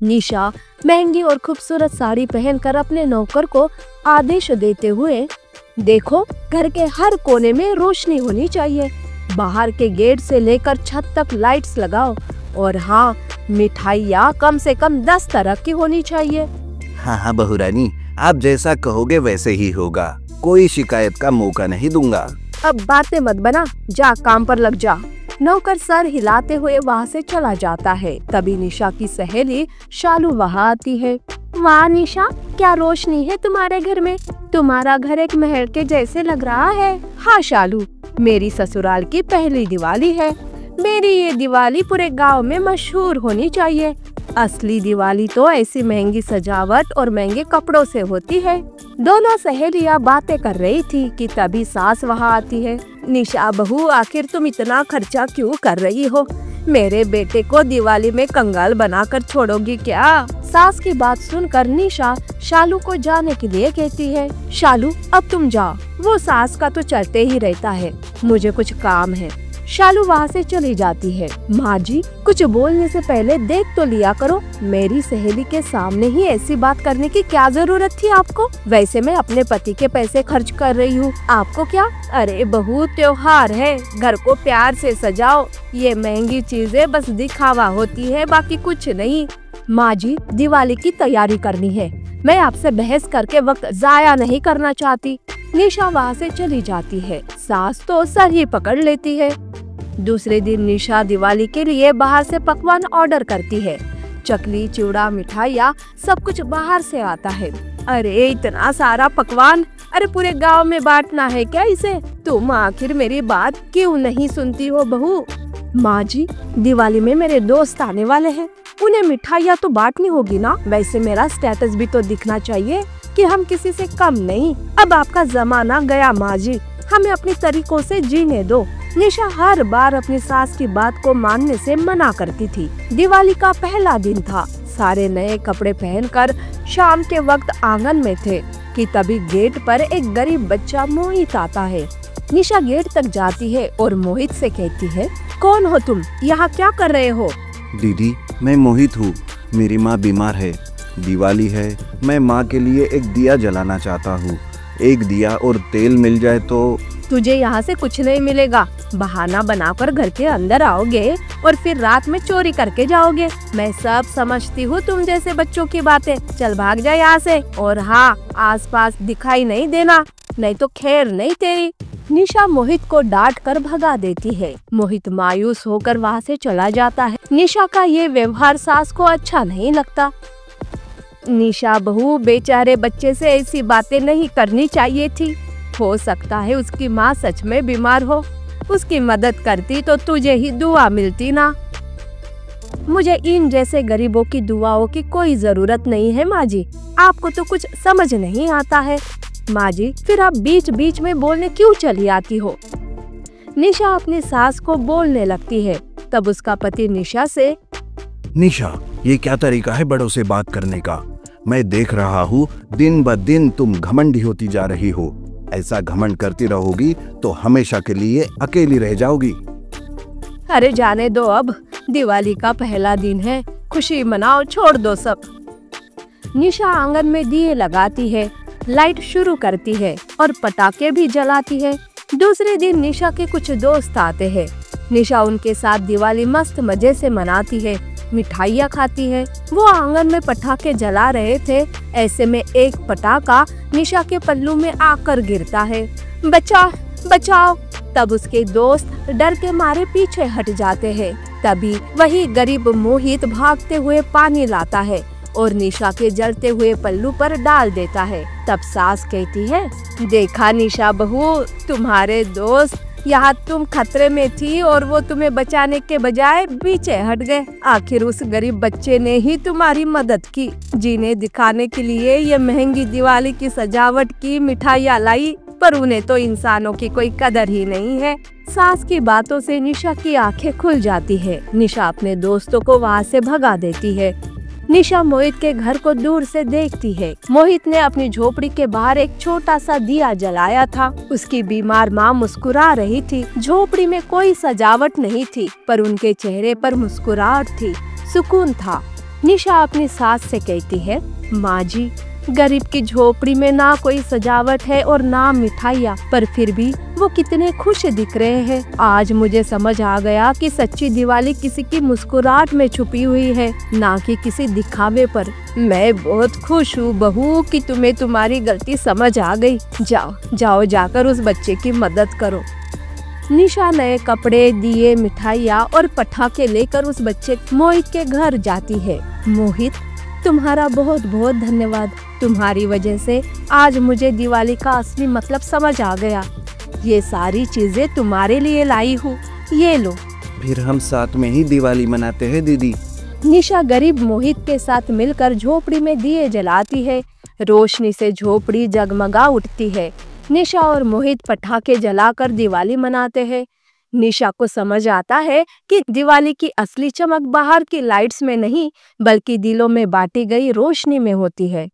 निशा महंगी और खूबसूरत साड़ी पहनकर अपने नौकर को आदेश देते हुए, देखो घर के हर कोने में रोशनी होनी चाहिए, बाहर के गेट से लेकर छत तक लाइट्स लगाओ, और हाँ, मिठाइयाँ कम से कम 10 तरह की होनी चाहिए। हाँ हाँ बहू रानी, आप जैसा कहोगे वैसे ही होगा, कोई शिकायत का मौका नहीं दूंगा। अब बातें मत बना, जा काम पर लग जा। नौकर सर हिलाते हुए वहाँ से चला जाता है। तभी निशा की सहेली शालू वहाँ आती है। वाह निशा, क्या रोशनी है तुम्हारे घर में, तुम्हारा घर एक महल के जैसे लग रहा है। हाँ शालू, मेरी ससुराल की पहली दिवाली है, मेरी ये दिवाली पूरे गांव में मशहूर होनी चाहिए। असली दिवाली तो ऐसी महंगी सजावट और महंगे कपड़ों से होती है। दोनों सहेलियां बातें कर रही थी कि तभी सास वहां आती है। निशा बहू, आखिर तुम इतना खर्चा क्यों कर रही हो, मेरे बेटे को दिवाली में कंगाल बनाकर छोड़ोगी क्या? सास की बात सुनकर निशा शालू को जाने के लिए कहती है। शालू, अब तुम जाओ, वो सास का तो चलते ही रहता है, मुझे कुछ काम है। शालू वहाँ से चली जाती है। माँ जी, कुछ बोलने से पहले देख तो लिया करो, मेरी सहेली के सामने ही ऐसी बात करने की क्या जरूरत थी आपको? वैसे मैं अपने पति के पैसे खर्च कर रही हूँ, आपको क्या? अरे बहू, त्योहार है, घर को प्यार से सजाओ, ये महंगी चीजें बस दिखावा होती है, बाकी कुछ नहीं। माँ जी, दिवाली की तैयारी करनी है, मैं आपसे बहस करके वक्त जाया नहीं करना चाहती। निशा वहाँ से चली जाती है। सास तो सर ही पकड़ लेती है। दूसरे दिन निशा दिवाली के लिए बाहर से पकवान ऑर्डर करती है। चकली, चिवड़ा, मिठाइयाँ सब कुछ बाहर से आता है। अरे इतना सारा पकवान, अरे पूरे गांव में बांटना है क्या इसे? तुम आखिर मेरी बात क्यों नहीं सुनती हो बहू? माँ जी, दिवाली में मेरे दोस्त आने वाले हैं, उन्हें मिठाइयाँ तो बांटनी होगी ना, वैसे मेरा स्टेटस भी तो दिखना चाहिए कि हम किसी से कम नहीं। अब आपका जमाना गया माँ जी, हमें अपने तरीकों से जीने दो। निशा हर बार अपनी सास की बात को मानने से मना करती थी। दिवाली का पहला दिन था, सारे नए कपड़े पहनकर शाम के वक्त आंगन में थे कि तभी गेट पर एक गरीब बच्चा मोहित आता है। निशा गेट तक जाती है और मोहित से कहती है, कौन हो तुम, यहाँ क्या कर रहे हो? दीदी, मैं मोहित हूँ, मेरी माँ बीमार है, दिवाली है, मैं माँ के लिए एक दिया जलाना चाहता हूँ, एक दिया और तेल मिल जाए तो। तुझे यहाँ से कुछ नहीं मिलेगा, बहाना बनाकर घर के अंदर आओगे और फिर रात में चोरी करके जाओगे। मैं सब समझती हूँ तुम जैसे बच्चों की बातें, चल भाग जा यहाँ से, और हाँ, आसपास दिखाई नहीं देना, नहीं तो खैर नहीं तेरी। निशा मोहित को डांट कर भगा देती है। मोहित मायूस होकर वहाँ से चला जाता है। निशा का ये व्यवहार सास को अच्छा नहीं लगता। निशा बहू, बेचारे बच्चे से ऐसी बातें नहीं करनी चाहिए थी, हो सकता है उसकी माँ सच में बीमार हो, उसकी मदद करती तो तुझे ही दुआ मिलती ना। मुझे इन जैसे गरीबों की दुआओं की कोई जरूरत नहीं है माँ जी, आपको तो कुछ समझ नहीं आता है। माँ जी, फिर आप बीच बीच में बोलने क्यों चली आती हो? निशा अपनी सास को बोलने लगती है। तब उसका पति निशा से, निशा, ये क्या तरीका है बड़ों से बात करने का? मैं देख रहा हूँ दिन ब दिन तुम घमंडी होती जा रही हो, ऐसा घमंड करती रहोगी तो हमेशा के लिए अकेली रह जाओगी। अरे जाने दो, अब दिवाली का पहला दिन है, खुशी मनाओ, छोड़ दो सब। निशा आंगन में दिए लगाती है, लाइट शुरू करती है और पटाखे भी जलाती है। दूसरे दिन निशा के कुछ दोस्त आते हैं। निशा उनके साथ दिवाली मस्त मजे से मनाती है, मिठाइयाँ खाती है। वो आंगन में पटाखे जला रहे थे, ऐसे में एक पटाखा निशा के पल्लू में आकर गिरता है। बचाओ बचाओ! तब उसके दोस्त डर के मारे पीछे हट जाते हैं। तभी वही गरीब मोहित भागते हुए पानी लाता है और निशा के जलते हुए पल्लू पर डाल देता है। तब सास कहती है, देखा निशा बहू, तुम्हारे दोस्त, यहाँ तुम खतरे में थी और वो तुम्हें बचाने के बजाय पीछे हट गए। आखिर उस गरीब बच्चे ने ही तुम्हारी मदद की, जिन्हें दिखाने के लिए ये महंगी दिवाली की सजावट की मिठाइयाँ लाई, पर उन्हें तो इंसानों की कोई कदर ही नहीं है। सास की बातों से निशा की आंखें खुल जाती है। निशा अपने दोस्तों को वहाँ से भगा देती है। निशा मोहित के घर को दूर से देखती है। मोहित ने अपनी झोपड़ी के बाहर एक छोटा सा दिया जलाया था। उसकी बीमार माँ मुस्कुरा रही थी। झोपड़ी में कोई सजावट नहीं थी, पर उनके चेहरे पर मुस्कुराहट थी, सुकून था। निशा अपनी सास से कहती है, माँ जी, गरीब की झोपड़ी में ना कोई सजावट है और ना मिठाइयाँ, पर फिर भी वो कितने खुश दिख रहे हैं। आज मुझे समझ आ गया कि सच्ची दिवाली किसी की मुस्कुराहट में छुपी हुई है, ना कि किसी दिखावे पर। मैं बहुत खुश हूँ बहू कि तुम्हें तुम्हारी गलती समझ आ गई। जाओ जाओ, जाकर उस बच्चे की मदद करो। निशा नए कपड़े, दिए, मिठाइयाँ और पटाखे लेकर उस बच्चे मोहित के घर जाती है। मोहित, तुम्हारा बहुत बहुत धन्यवाद। तुम्हारी वजह से आज मुझे दिवाली का असली मतलब समझ आ गया। ये सारी चीजें तुम्हारे लिए लाई हूँ, ये लो। फिर हम साथ में ही दिवाली मनाते हैं दीदी। निशा गरीब मोहित के साथ मिलकर झोपड़ी में दिए जलाती है। रोशनी से झोपड़ी जगमगा उठती है। निशा और मोहित पटाखे जलाकर दिवाली मनाते हैं। निशा को समझ आता है कि दिवाली की असली चमक बाहर की लाइट्स में नहीं, बल्कि दिलों में बांटी गई रोशनी में होती है।